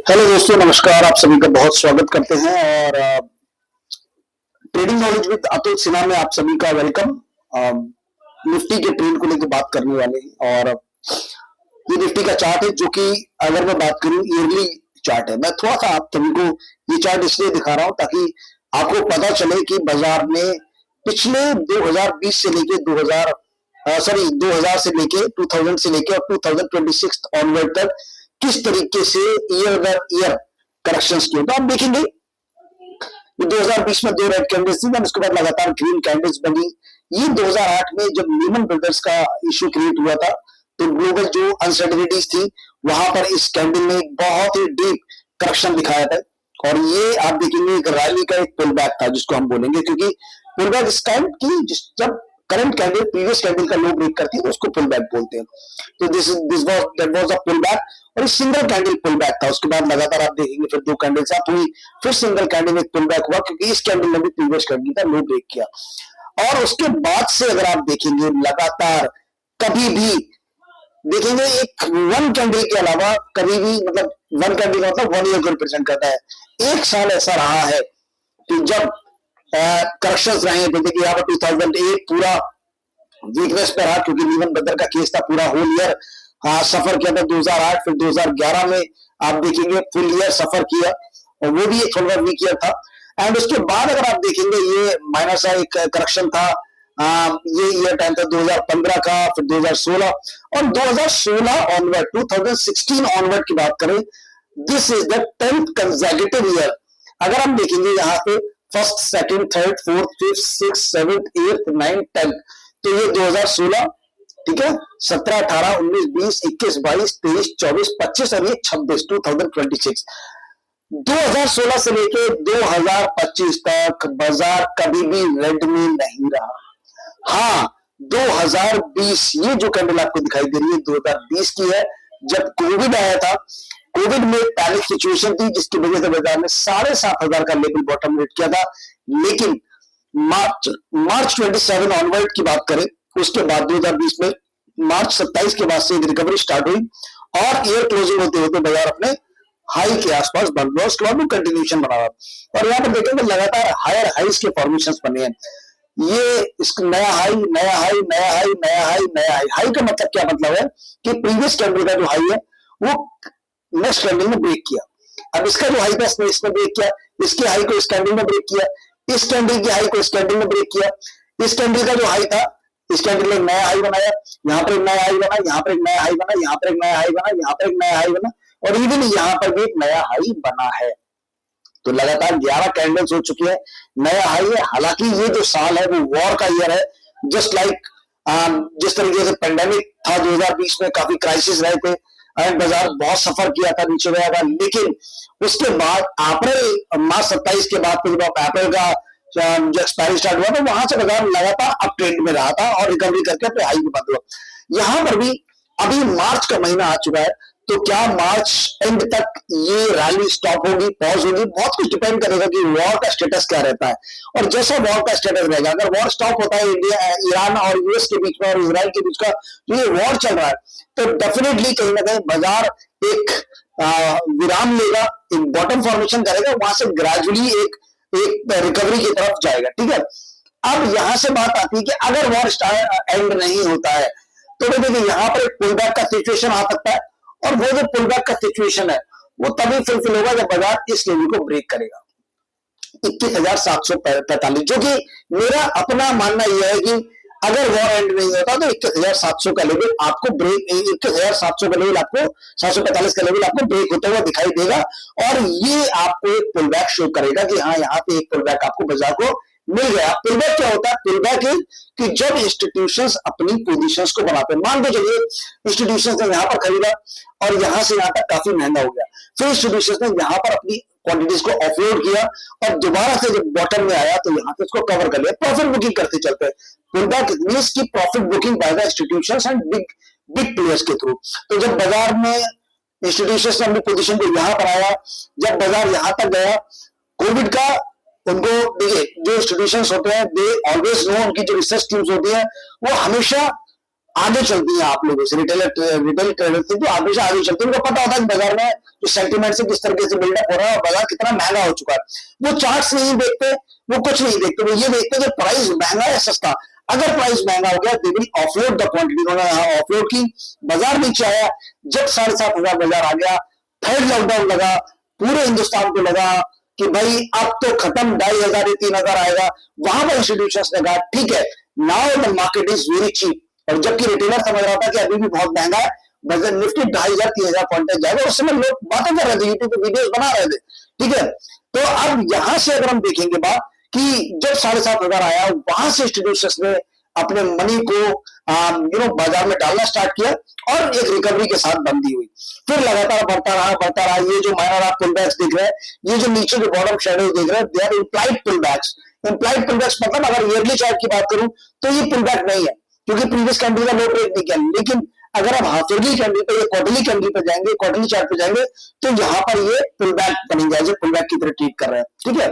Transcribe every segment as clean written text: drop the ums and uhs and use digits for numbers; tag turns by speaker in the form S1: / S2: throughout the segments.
S1: Hello दोस्तों, नमस्कार। आप सभी का बहुत स्वागत करते हैं और trading knowledge with Atul Sinha में आप सभी का वेलकम। निफ्टी के ट्रेंड को लेकर बात करने वाले हैं और ये निफ्टी का चार्ट है जो कि अगर मैं बात करूं ईयरली चार्ट है। मैं थोड़ा सा आप सभी को ये चार्ट इसलिए दिखा रहा हूं ताकि आपको पता चले कि बाजार में पिछले 2020 से लेके 2000 से लेके 2000 से लेके और 2026 ऑनवर्ड तक किस तरीके से ईयर दर ईयर करेक्शंस किए। तो आप देखेंगे 2020 में 2 रेड कैंडल्स थी, उसके बाद लगातार ग्रीन कैंडल्स बनी। ये 2008 में जब लीमन ब्रदर्स का इश्यू क्रिएट हुआ था तो ग्लोबल जो अनसर्टेनिटीज थी वहां पर इस कैंडल ने बहुत ही डीप करेक्शन दिखाया था और ये आप देखेंगे एक रैली का एक पुल बैक था जिसको हम बोलेंगे, क्योंकि पुल बैक इस टाइम की जब करंट कैंडल प्रीवियस कैंडल का लो ब्रेक करती है तो उसको पुल बैक बोलते हैं। तो that was a pull back और इस सिंगल कैंडल पुल बैक था। उसके बाद लगातार आप देखेंगे फिर 2 कैंडल्स आप हुई, फिर सिंगल कैंडल एक पुल बैक हुआ क्योंकि इस कैंडल ने भी प्रीवियस कैंडल का लो ब्रेक किया। और उसके बाद से अगर आप देखेंगे लगातार कभी भी देखेंगे एक वन कैंडल के अलावा कभी भी मतलब वन कैंडल मतलब 1 ईयर को रिप्रेजेंट करता है। एक साल ऐसा रहा है कि जब करेक्शंस रहे थे। देखिए यहाँ पर 2008 पूरा वीकनेस पे रहा क्योंकि लीमन ब्रदर का केस था। पूरा होल ईयर सफर किया था 2008, फिर 2011 में आप देखेंगे फुल ईयर सफर किया और वो भी एक थोड़ा वीक ईयर था। एंड उसके बाद अगर आप देखेंगे ये माइनस एक करेक्शन था। ये ईयर टाइम था 2015 का, फिर 2016 और 2016 ऑनवर्ड 2016 ऑनवर्ड की बात करें, this is the 10th consecutive year. अगर हम देखेंगे यहाँ पे first, second, third, fourth, fifth, six, seventh, eighth, 9th, 10th, तो ये 2016, ठीक है, 17, 18, 19, 20, 21, 22, 23, 24, 25 और ये 26 2026। 2016 से लेके 2025 तक बाजार कभी भी रेड में नहीं रहा। हाँ, 2020 ये जो कैंडल आपको दिखाई दे रही है 2020 की है, जब कोविड आया था। कोविड में पैनिक सिचुएशन थी जिसकी वजह से बाजार ने 7,500 का लेवल बॉटम रेट किया था। लेकिन मार्च 27 ऑनवर्ड की बात करें, उसके बाद 2020 में मार्च 27 के बाद से एक रिकवरी स्टार्ट हुई और ईयर क्लोजिंग होते होते बाजार अपने हाई के आसपास बन गया। उसके बाद कंटिन्यूएशन बना रहा और यहाँ पर देखेंगे लगातार हायर हाइस के फॉर्मेशन बने हैं। ये इसका नया हाई, नया हाई, नया हाई, नया हाई, नया हाई। हाई का मतलब क्या मतलब है कि प्रीवियस कैंडल का जो हाई है वो नेक्स्ट कैंडल में ब्रेक किया। अब इसका जो हाई था इसने ब्रेक किया, इसके हाई को इस कैंडल में ब्रेक किया, इस कैंडल की हाई को इस कैंडल में ब्रेक किया। इस कैंडल का जो हाई था इस कैंडल ने एक नया हाई बनाया, यहाँ पर एक नया हाई बना, यहाँ पर एक नया हाई बना, यहाँ पर एक नया हाई बना, यहाँ पर एक नया हाई बना और इवन यहाँ पर भी एक नया हाई बना है। तो लगातार 11 कैंडल्स हो चुकी है, नया हाई है। हालांकि ये जो साल है वो वॉर का ईयर है, जस्ट लाइक जिस तरीके से पेंडेमिक था 2020 में, काफी क्राइसिस रहे थे एंड बाजार बहुत सफर किया था, नीचे गया था। लेकिन उसके बाद अप्रैल मार्च 27 के बाद जब अप्रैल का जो एक्सपायरी स्टार्ट हुआ तो वहां से बाजार लगातार अप ट्रेंड में रहा था और रिकवरी करके अपने हाई में बंद हुआ। यहां पर भी अभी मार्च का महीना आ चुका है, तो क्या मार्च एंड तक ये रैली स्टॉप होगी, पॉज होगी? बहुत कुछ डिपेंड करेगा कि वॉर का स्टेटस क्या रहता है। और जैसा वॉर का स्टेटस रहेगा, अगर वॉर स्टॉप होता है इंडिया, ईरान और यूएस के बीच में और इजराइल के बीच का ये वॉर चल रहा है, तो डेफिनेटली कहीं ना कहीं बाजार एक विराम लेगा, एक बॉटम फॉर्मेशन करेगा, वहां से ग्रेजुअली एक रिकवरी की तरफ जाएगा। ठीक है, अब यहां से बात आती है कि अगर वॉर एंड नहीं होता है तो देखिए यहाँ पर एक पुल बैक का सिचुएशन आ सकता है और वो जो पुल बैक का सिचुएशन है वो तभी फुलफिल होगा जब बाजार इस लेवल को ब्रेक करेगा 21,745, जो कि मेरा अपना मानना यह है कि अगर वॉर एंड नहीं होता तो 21,700 का लेवल आपको ब्रेक, 21,700 का लेवल आपको 745 का लेवल आपको ब्रेक होता हुआ दिखाई देगा और ये आपको एक पुल बैक शो करेगा कि हाँ यहाँ पे एक पुल बैक आपको बाजार को मिल गया। पुल बैक क्या होता है? पुल बैक है कि जब इंस्टीट्यूशंस अपनी पोजीशंस को बढ़ाते हैं। मान के चलिए इंस्टीट्यूशंस ने यहाँ पर खरीदा और यहाँ से यहाँ तक काफी महंगा हो गया, फिर इंस्टीट्यूशंस ने यहाँ पर अपनी क्वांटिटीज को ऑफलोड किया और दोबारा से जब बॉटम में आया तो यहाँ से इसको कवर कर लिया, प्रॉफिट बुकिंग करते चलते हैं। पुल बैक मींस की profit booking by the institutions and big players के थ्रू। तो जब बाजार में इंस्टीट्यूशंस ने अपनी पोजीशन को यहाँ पर आया, जब बाजार यहाँ तक गया, कोविड का उनको देखिए जो इंस्टीट्यूशंस होते हैं दे ऑलवेज नो, उनकी जो रिसर्च टीम्स होती है वो हमेशा आगे चलती हैं आप लोगों से, रिटेल ट्रेडर से जो हमेशा आगे चलते हैं, उनको पता होता है कि बाजार में जो सेंटीमेंट से किस तरीके से बिल्डअप हो रहा है और बाजार कितना महंगा हो चुका है। वो चार्ट्स नहीं देखते, वो कुछ नहीं देखते, वो ये देखते कि प्राइस महंगा है सस्ता। अगर प्राइस महंगा हो गया दे विल ऑफलोड द क्वांटिटी, उन्होंने यहाँ ऑफलोड की, बाजार नीचे आया, जब 7,500 बाजार आ गया, फिर लॉकडाउन लगा, पूरे हिंदुस्तान को लगा कि भाई अब तो खत्म, 2,500 या 3,000 आएगा। वहां पर इंस्टीट्यूशंस ने कहा ठीक है, now the market is very cheap, और जबकि रिटेलर समझ रहा था कि अभी भी बहुत महंगा है, बजट निफ्टी 2,500 3,000 पॉइंट तक जाएगा। उस समय लोग बातें कर रहे थे, यूट्यूब पे वीडियोस बना रहे थे, ठीक है। तो अब यहां से अगर हम देखेंगे बात कि जब 7,500 आया, वहां से इंस्टीट्यूशंस ने अपने मनी को बाजार में डालना स्टार्ट किया और एक रिकवरी के साथ बंदी हुई, फिर लगातार बढ़ता रहा। ये जो माइनर आप पुल बैक्स देख रहे हैं, ये जो नीचे जो बॉटम शेडो देख रहे हैं, they are implied pull backs. Implied pull backs मतलब अगर ईयरली चार्ट की बात करूं तो ये पुल बैक नहीं है, क्योंकि प्रीवियस कैंडल का लो ब्रेक नहीं किया। लेकिन अगर आप हाफ ईयरली कैंडल पे या क्वार्टरली कैंडल पे जाएंगे, क्वार्टरली चार्ट पे जाएंगे, तो यहाँ पर ये पुल बैक बनेगा, जो पुल बैक की तरह ट्रीट कर रहे हैं, ठीक है।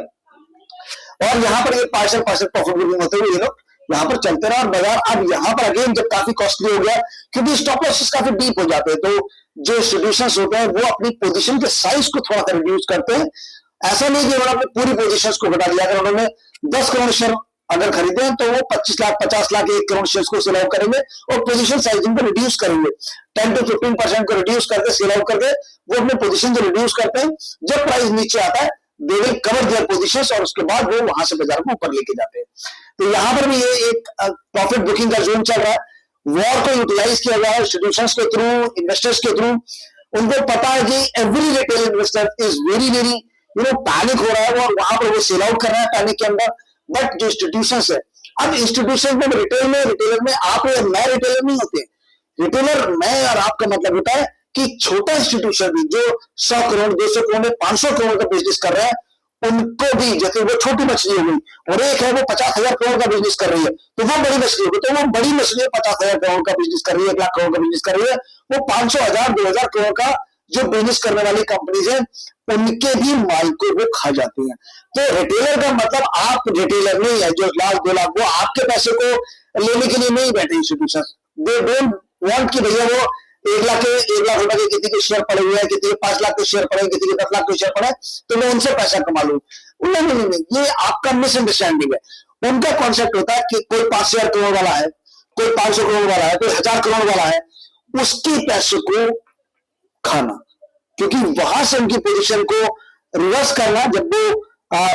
S1: और यहाँ पर ये पार्शियल प्रॉफिट बुकिंग होते हुए ये लोग यहाँ पर चलते रहा, और बाजार अब यहाँ पर अगेन जब काफी कॉस्टली हो गया, क्योंकि स्टॉप लॉसेस काफी डीप हो जाते हैं, तो जो इंस्टीट्यूशंस होते हैं वो अपनी पोजीशन के साइज को थोड़ा सा रिड्यूस करते हैं। ऐसा नहीं कि उन्होंने अपनी पूरी पोजीशंस को घटा दिया। अगर उन्होंने 10 करोड़ शेयर अगर खरीदे हैं, तो वो 25 लाख 50 लाख 1 करोड़ शेयर को सेल आउट करेंगे और पोजीशन साइजिंग को रिड्यूस करेंगे, 10 to 15% को रिड्यूस करके सेल आउट करके वो अपने पोजीशन को रिड्यूस करते हैं। जब प्राइस नीचे आता है they will cover their positions, और उसके बाद वो वहां से बाजार को ऊपर लेके जाते हैं। तो यहां पर भी ये एक प्रॉफिट बुकिंग का जोन चल रहा है। वॉर को यूटिलाइज किया गया है इंस्टीट्यूशंस के थ्रू, इन्वेस्टर्स के थ्रू। उनको पता है कि every retail investor is very panic हो रहा है, और वहां पर वो सेल आउट कर रहा है पैनिक के अंदर। बट जो इंस्टीट्यूशंस है, अब इंस्टीट्यूशंस में रिटेलर में आप मैं रिटेलर नहीं होते, रिटेलर मैं और आपका मतलब होता है कि छोटा इंस्टीट्यूशन भी जो 100 करोड़ 200 करोड़ 500 करोड़ का बिजनेस कर रहा है, उनको भी, जैसे वो छोटी मछली हो गई और एक है वो 50,000 करोड़ का बिजनेस कर रही है, तो वो बड़ी मछली होगी। तो वो बड़ी मछली 50,000 करोड़ का बिजनेस कर रही है, 1 लाख करोड़ का बिजनेस कर रही है, वो 500 1000 2,000 करोड़ का जो बिजनेस करने वाली कंपनीज है, उनके भी माल को वो खा जाती है। तो रिटेलर का मतलब आप रिटेलर नहीं है जो 1 लाख 2 लाख, वो आपके पैसे को लेने के लिए नहीं बैठे इंस्टीट्यूशन। दे डोंट वांट कि भैया वो 1 लाख रुपए के किसी के शेयर पड़े हुए हैं, किसी के 5 लाख के शेयर पड़े, किसी के 10 लाख के शेयर पड़े, तो मैं उनसे पैसा कमा लूं। नहीं, ये आपका मिसअंडरस्टैंडिंग है। उनका कॉन्सेप्ट होता है कि कोई 5,000 करोड़ वाला है, कोई 500 करोड़ वाला है, कोई 1,000 करोड़ वाला है, उसके पैसे को खाना, क्योंकि वहां से उनकी पोजीशन को रिवर्स करना, जब वो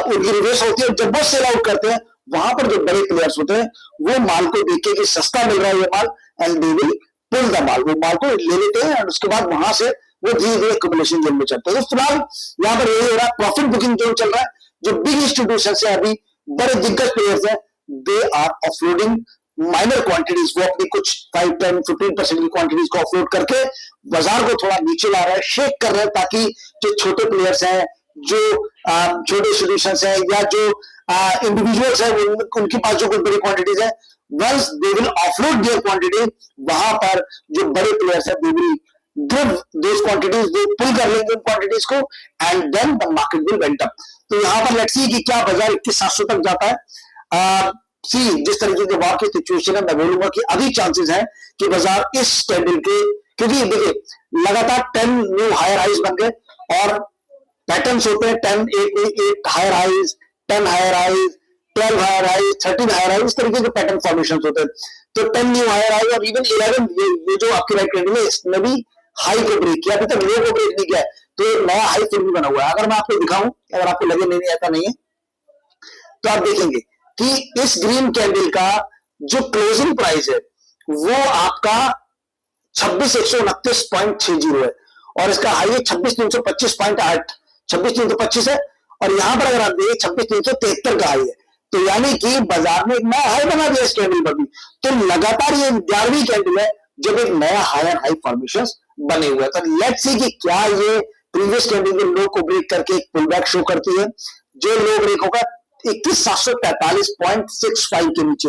S1: उनकी रिवर्स होती है, जब वो सेल आउट करते हैं, वहां पर जो बड़े प्लेयर्स होते हैं वो माल को देख के कि सस्ता मिल रहा है ये माल, and they will pull the माल, वो माल को ले लेते हैं, और उसके बाद वहां से वो धीरे धीरे एक्युमुलेशन जोन में चलते हैं। तो फिलहाल यहाँ पर यही हो रहा है, प्रॉफिट बुकिंग जोन चल रहा है। जो बिग इंस्टीट्यूशन है, अभी बड़े दिग्गज प्लेयर्स हैं, they are offloading minor quantities, वो अपनी कुछ 5, 10, 15% की क्वांटिटीज को ऑफलोड करके बाजार को थोड़ा नीचे ला रहे हैं, शेक कर रहे हैं, ताकि जो छोटे प्लेयर्स हैं, जो छोटे इंस्टीट्यूशंस हैं, या जो इंडिविजुअल्स हैं, उनके पास जो कुछ बड़ी क्वांटिटीज है, once they will offload their quantity, वहां पर जो बड़े प्लेयर्स हैं, they will give those quantities, they pull कर लेंगे उन क्वांटिटीज को, and then the market will went up. तो यहां पर लेट्स सी कि क्या बाजार 21,700 तक जाता है। सी जिस तरीके के वॉर की सिचुएशन है, मैं बोलूंगा कि अभी चांसेस है कि बाजार इस कैंडल के, क्योंकि देखिए लगातार 10 न्यू हायर हाइज बन गए, और पैटर्न्स होते हैं 10 8 higher highs, 10 higher highs, 12 higher highs, 13 higher highs, इस तरीके के पैटर्न फॉर्मेशन होते हैं। तो 10 न्यू हायर हाइज और इवन 11, ये जो आपकी राइट कैंडल है, इसमें भी हाई को ब्रेक किया, अभी तक लो को ब्रेक नहीं किया, तो एक नया हाई फिर भी बना हुआ है। अगर मैं आपको दिखाऊं, अगर आपको लगे नहीं ऐसा नहीं है, तो आप देखेंगे कि इस ग्रीन कैंडल का जो क्लोजिंग प्राइस है वो आपका 26,129.60 है, और इसका हाई है 26,325.8, 26,325 है, और यहां पर अगर आप देखिए 26,373 का हाई है। तो यानी कि बाजार ने एक नया हाई बना दिया इस कैंडल पर भी। तो लगातार ये 11वीं कैंडल है जब एक नया हायर हाई फॉर्मेशन बने हुए हैं। तो लेट्स सी कि क्या ये प्रीवियस कैंडल के लो को ब्रेक करके एक पुल बैक शो करती है। जो लो ब्रेक होगा 21,743.65 के नीचे,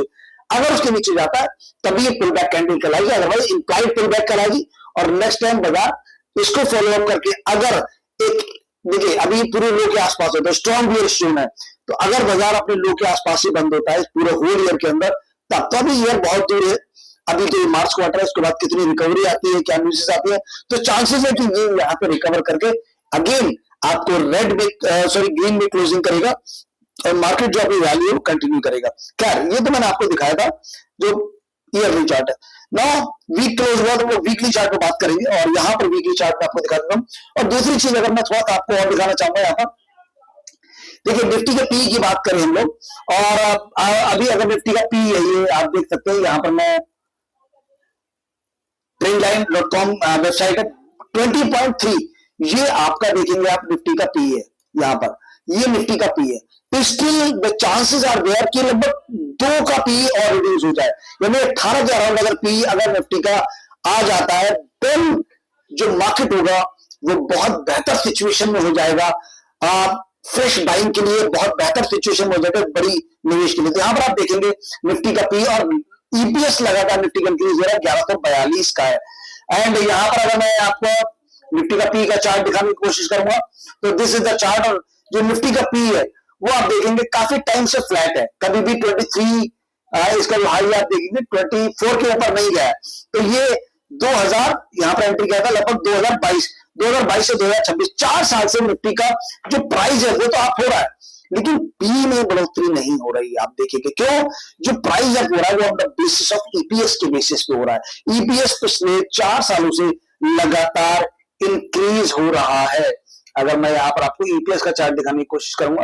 S1: अगर उसके नीचे जाता है तभी ये पुल बैक कैंडल कहलाएगी, अदरवाइज इंप्लाइड पुल बैक कहलाएगी। और नेक्स्ट टाइम बाजार इसको फॉलो अप करके, अगर एक देखिए अभी पूरे लो के आसपास होता है, स्ट्रॉन्ग बियरिश जोन है, तो अगर बाजार अपने लो के आसपास ही बंद होता है पूरे होल ईयर के अंदर, तब तो भी ईयर बहुत दूर है, अभी तो मार्च क्वार्टर है, उसके बाद कितनी रिकवरी आती है, क्या न्यूज़ आती है, तो चांसेस है कि ये यहाँ पे रिकवर करके अगेन आपको रेड में ग्रीन में क्लोजिंग करेगा और मार्केट जो अभी वैल्यू है कंटिन्यू करेगा। खैर ये तो मैंने आपको दिखाया था जो ईयरली चार्ट है। नाउ वीक क्लोज हुआ तो वो वीकली चार्ट पे बात करेंगे और यहाँ पर वीकली चार्ट में आपको दिखा देता हूँ। और दूसरी चीज अगर मैं थोड़ा सा आपको और दिखाना चाहूंगा यहाँ पर, देखिए निफ्टी के पी की बात करें हम लोग, और अभी अगर निफ्टी का पी है ये आप देख सकते हैं, यहाँ पर मैं trendline.com वेबसाइट है 20.3, ये आपका देखेंगे आप निफ्टी का पी है, यहाँ पर ये निफ्टी का पी है। Still the chances are there कि लगभग 2 का पी और रिड्यूस हो जाए, यानी 18 के अराउंड अगर पी अगर निफ्टी का आ जाता है, देन जो मार्केट होगा वो बहुत बेहतर सिचुएशन में हो जाएगा, फ्रेश बाइंग के लिए बहुत बेहतर सिचुएशन में हो जाएगा बड़ी निवेश के लिए। तो यहाँ पर आप देखेंगे निफ्टी का पी और ईपीएस लगातार निफ्टी का इंक्रीज हो रहा है, 1142 का है। एंड यहाँ पर अगर मैं आपको निफ्टी का पी का चार्ट दिखाने की कोशिश करूंगा तो दिस इज द चार्ट, और जो निफ्टी का पी है वो आप देखेंगे काफी टाइम से फ्लैट है, कभी भी 23 इसका जो हाई आप देखेंगे 24 के ऊपर नहीं गया है। तो ये 2000 यहाँ पर एंट्री किया था, लगभग 2022 से 2026 4 साल से निफ्टी का जो प्राइस है वो तो आप हो रहा है, लेकिन पी में बढ़ोतरी नहीं हो रही। आप देखिए क्यों, जो प्राइस अप हो रहा है वो on the basis of EPS के बेसिस पे हो रहा है। ईपीएस पिछले 4 सालों से लगातार इंक्रीज हो रहा है। अगर मैं यहाँ पर आपको ईपीएस का चार्ट दिखाने की कोशिश करूंगा,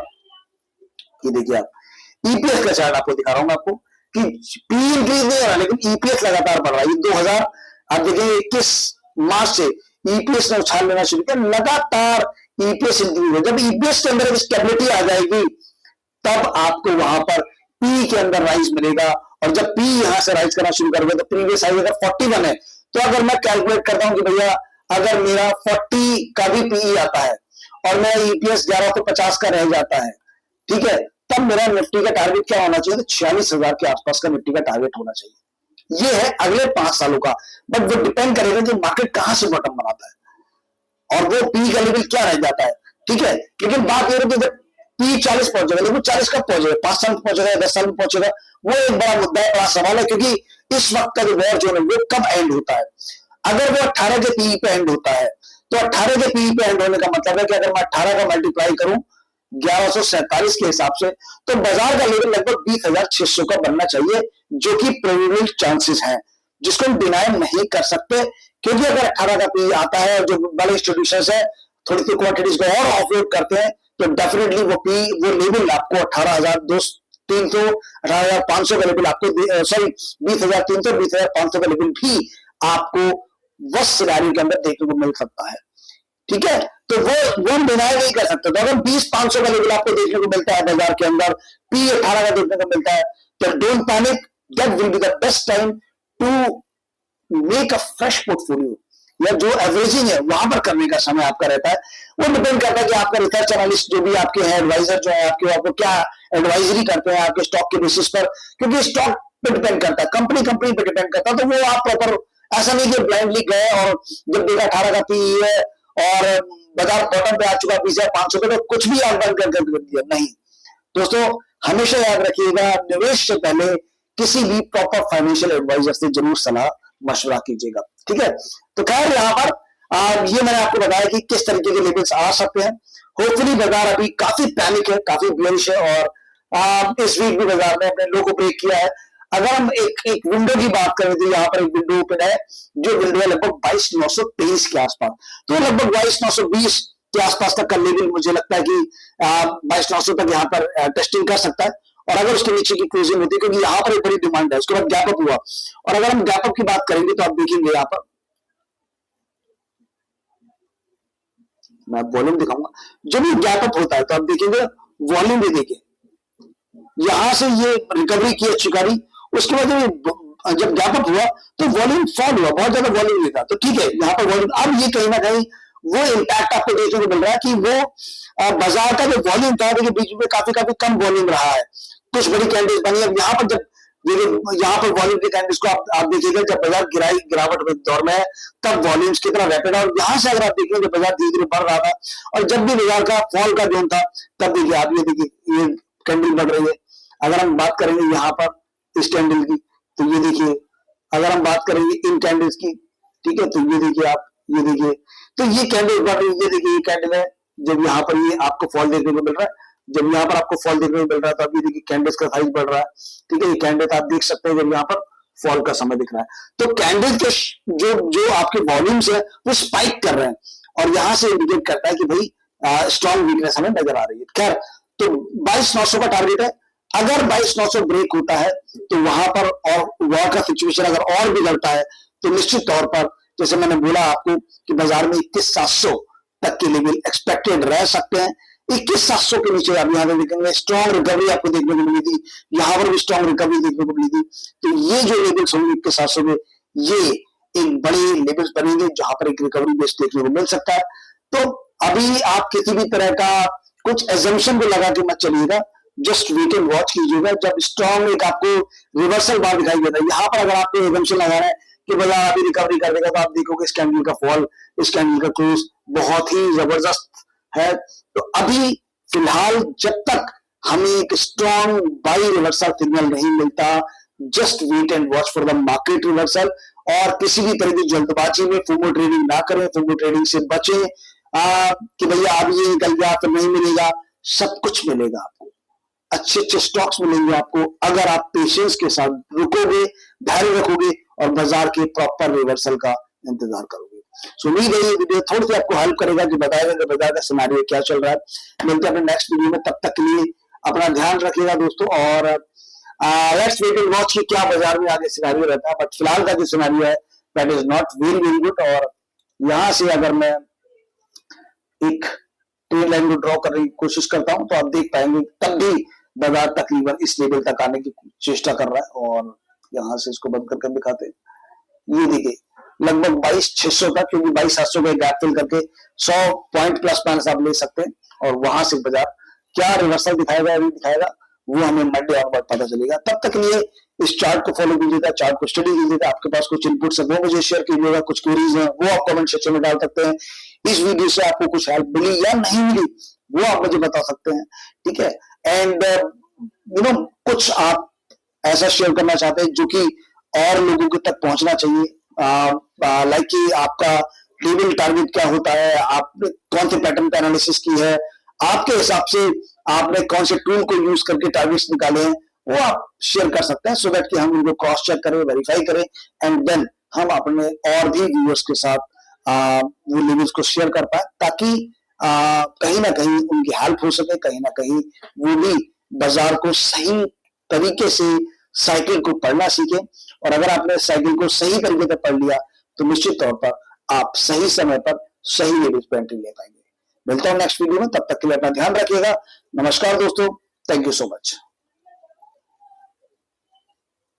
S1: ये देखिए आप ईपीएस का चार्ट आपको दिखा रहा हूं आपको कि पी इंक्रीज नहीं हो रहा लेकिन ईपीएस लगातार बढ़ रहा है। 2000 आप देखिए 21 मार्च से ईपीएस ने उछाल लेना शुरू किया, लगातार ईपीएस इंक्रीज है। जब ईपीएस के अंदर स्टेबिलिटी आ जाएगी तब आपको वहां पर पी के अंदर राइज मिलेगा, और जब पी यहां से राइज करना शुरू करोगे तो प्रीवियस हाई अगर 41 है तो अगर मैं कैलकुलेट करता हूं कि भैया अगर मेरा 40 का भी पी आता है और मेरा ईपीएस 1150 का रह जाता है, ठीक है, तब मेरा निफ्टी का टारगेट क्या होना चाहिए, तो 46,000 के आसपास का निफ्टी का टारगेट होना चाहिए। ये है अगले 5 सालों का, बट वो डिपेंड करेगा कि मार्केट कहां से बॉटम बनाता है और वो पी का लेवल क्या रह जाता है, ठीक है। लेकिन बात यह है कि पी 40 पहुंचेगा, लेकिन 40 कब पहुंचेगा, 5 साल में पहुंचेगा, 10 साल में पहुंचेगा, वो एक बड़ा मुद्दा है, बड़ा सवाल है, क्योंकि इस वक्त का जो वॉर जो है वो कब एंड होता है। अगर वो 18 के पी पे एंड होता है तो 18 के पी पे एंड होने का मतलब है कि अगर मैं 18 का मल्टीप्लाई करूं 1147 के हिसाब से, तो बाजार का लेवल लगभग 20,600 का बनना चाहिए, जो कि प्रोबेबल चांसेस है, जिसको हम डिनाई नहीं कर सकते। क्योंकि अगर 18 का पी आता है और जो बड़े इंस्टीट्यूशन है थोड़ी सी क्वांटिटीज को और ऑफलोड करते हैं, तो डेफिनेटली वो लेवल आपको 18,300 18,500 का लेवल आपको, सॉरी 20,300 20,500 का लेवल भी आपको वस सिनारियो के अंदर देखने को मिल सकता है, ठीक है। तो वो हम डिनाई नहीं कर सकते। तो अगर 20,500 का लेवल आपको देखने को मिलता है बाजार के अंदर, पी 18 का देखने को मिलता है, तो don't panic, that will be the best time to make a fresh portfolio, या जो एवरेजिंग है वहां पर करने का समय आपका रहता है। वो डिपेंड करता है कि आपका रिसर्च एनालिस्ट जो भी आपके हैं, एडवाइजर जो है आपके, आपको क्या एडवाइजरी करते हैं आपके स्टॉक के बेसिस पर, क्योंकि स्टॉक पे डिपेंड करता है, कंपनी पे डिपेंड करता है। तो वो आप प्रॉपर, ऐसा नहीं कि ब्लाइंडली गए और जब देखा 18 का पी है और बाजार बॉटम पे आ चुका 20,500 पे, तो कुछ भी आप बंद कर दिया, नहीं। दोस्तों हमेशा याद रखिएगा, निवेश से पहले किसी भी प्रॉपर फाइनेंशियल एडवाइजर से जरूर सलाह मशवरा कीजिएगा, ठीक है। तो खैर यहाँ पर ये मैंने आपको बताया कि किस तरीके के लेवल्स आ सकते हैं। होपफुली बाजार अभी काफी पैनिक है, काफी बेरिश है, और इस वीक भी बाजार ने अपने लो को ब्रेक किया है। अगर हम एक विंडो की बात करें तो यहाँ पर एक विंडो ओपन है, जो विंडो है लगभग 22,923 के आसपास, तो लगभग 22,920 के आसपास तक का लेवल मुझे लगता है कि 22,900 तक यहाँ पर टेस्टिंग कर सकता है। और अगर उसके नीचे की क्लोजिंग होती है, क्योंकि यहाँ पर एक बड़ी डिमांड है, उसके बाद गैप अप हुआ, और अगर हम गैप अप की बात करेंगे तो आप देखेंगे यहाँ पर मैं वॉल्यूम दिखाऊंगा, जब भी गैप अप होता है तो आप देखेंगे वॉल्यूम भी देखिए, यहां से ये रिकवरी की अच्छी कारी, उसके बाद जब गैप अप हुआ तो वॉल्यूम फॉल हुआ, बहुत ज्यादा वॉल्यूम नहीं था, तो ठीक है यहाँ पर वॉल्यूम, अब ये कहीं ना कहीं वो इम्पैक्ट आपको देखने को मिल रहा है कि वो बाजार का जो वॉल्यूम था, देखिए बीच में काफी कम वॉल्यूम रहा है, कुछ बड़ी कैंडल्स बनी। अब यहाँ पर जब यहाँ पर वॉल्यूम की कैंडल्स को आप देखिएगा, जब बाजार गिरावट में दौर में है तब वॉल्यूम्स कितना रैपिड है, और यहाँ से अगर आप देखेंगे तो बाजार धीरे धीरे बढ़ रहा था, और जब भी बाजार का फॉल का जोन था तब देखिए आप ये देखिए ये कैंडल बढ़ रही है। अगर हम बात करेंगे यहाँ पर इस कैंडल की, तो ये देखिए अगर हम बात करेंगे इन कैंडल्स की, ठीक है, तो ये देखिए आप, ये देखिए, तो ये कैंडल बढ़ रही है, ये देखिए ये कैंडल है, जब यहाँ पर ये आपको फॉल देखने को मिल रहा है, जब यहाँ पर आपको फॉल देखने को मिल रहा है, तो अभी देखिए कैंडल्स का साइज बढ़ रहा है, ठीक है, ये कैंडल आप देख सकते हैं जब यहाँ पर फॉल का समय दिख रहा है, तो कैंडल के जो जो आपके वॉल्यूम्स है वो स्पाइक कर रहे हैं, और यहां से इंडिकेट करता है कि भाई स्ट्रॉन्ग वीकनेस हमें नजर आ रही है। खैर, तो 22,900 का टारगेट है, अगर 22,900 ब्रेक होता है तो वहां पर और वॉर का सिचुएशन अगर और बिगड़ता है तो निश्चित तौर पर, जैसे मैंने बोला आपको कि बाजार में 21,700 तक के लेवल एक्सपेक्टेड रह सकते हैं। 21,700 के नीचे आप यहाँ पे देखेंगे स्ट्रॉन्ग रिकवरी आपको देखने को मिली थी, यहाँ पर भी स्ट्रॉन्ग रिकवरी देखने को मिली थी, तो ये जो लेवल्स होंगे 21,700 के, ये एक बड़े लेवल्स बनेंगे जहां पर एक रिकवरी बेस देखने को मिल सकता है। तो अभी आप किसी भी तरह का कुछ एजम्पशन को लगा के मत चलिएगा, जस्ट वेट एंड वॉच कीजिएगा। जब स्ट्रॉन्ग एक आपको रिवर्सल बार दिखाई देता है, यहाँ पर अगर आपको एजम्पशन लगा रहा है कि बाजार अभी रिकवरी कर देगा, तो आप देखोगे इस कैंडल का फॉल, इस कैंडल का क्लोज बहुत ही जबरदस्त है। तो अभी फिलहाल जब तक हमें एक स्ट्रॉन्ग बाई रिवर्सल सिग्नल नहीं मिलता, just wait and watch for the market reversal, और किसी भी तरह की जल्दबाजी में फोमो ट्रेडिंग ना करें, फोमो ट्रेडिंग से बचें कि भैया अब ये निकल गया तो नहीं मिलेगा, सब कुछ मिलेगा आपको, अच्छे अच्छे स्टॉक्स मिलेंगे आपको, अगर आप पेशेंस के साथ रुकोगे, धैर्य रखोगे और बाजार के प्रॉपर रिवर्सल का इंतजार करोगे। सो उम्मीद है ये वीडियो थोड़ी सी आपको हेल्प करेगा कि बताएगा कि बाजार का सिनेरियो क्या चल रहा है। मिलते हैं अपने नेक्स्ट वीडियो में, तब तक के लिए अपना ध्यान रखिएगा दोस्तों, और लेट्स वेट एंड वॉच कि क्या बाजार में आगे सिनेरियो रहता है। बट फिलहाल का जो सिनेरियो है that is not very very good, और यहां से अगर मैं एक ट्रेड लाइन को ड्रॉ करने की कोशिश करता हूं तो आप देख पाएंगे तब भी बाजार तकरीबन इस लेवल तक आने की चेष्टा कर रहा है, और यहां से इसको बंद करके दिखाते हैं, ये देखिए लगभग 22,600 तक, क्योंकि 22,700 का गैप फिल करके 100 पॉइंट प्लस माइनस आप ले सकते हैं, और वहां से बाजार क्या रिवर्सल दिखाएगा अभी दिखाएगा वो हमें मंडे और बाद पता चलेगा। तब तक के लिए इस चार्ट को फॉलो कीजिएगा, चार्ट को स्टडी कीजिएगा, आपके पास कुछ इनपुट है वो मुझे शेयर कीजिएगा, कुछ क्वेरीज हैं वो आप कमेंट सेक्शन में डाल सकते हैं, इस वीडियो से आपको कुछ हेल्प मिली या नहीं मिली वो आप मुझे बता सकते हैं, ठीक है। एंड कुछ आप ऐसा शेयर करना चाहते हैं जो कि और लोगों के तक पहुंचना चाहिए, लाइक कि आपका लेवल टारगेट क्या होता है, आपने कौन से पैटर्न का एनालिसिस की है, आपके हिसाब से आपने कौन से टूल को यूज करके टारगेट्स निकाले हैं, वो आप शेयर कर सकते हैं, सो दैट कि हम उनको क्रॉस चेक करें, वेरीफाई करें, एंड देन हम अपने और भी व्यूअर्स के साथ वो लेवल्स को शेयर कर पाए, ताकि कहीं ना कहीं उनकी हेल्प हो सके, कहीं ना कहीं वो भी बाजार को सही तरीके से साइकिल को पढ़ना सीखे। और अगर आपने साइकिल को सही तरीके से पढ़ लिया तो निश्चित तौर पर आप सही समय पर सही लेवल्स पर एंट्री ले पाएंगे। मिलता हूं नेक्स्ट वीडियो में, तब तक के लिए अपना ध्यान रखिएगा। नमस्कार दोस्तों, थैंक यू सो मच।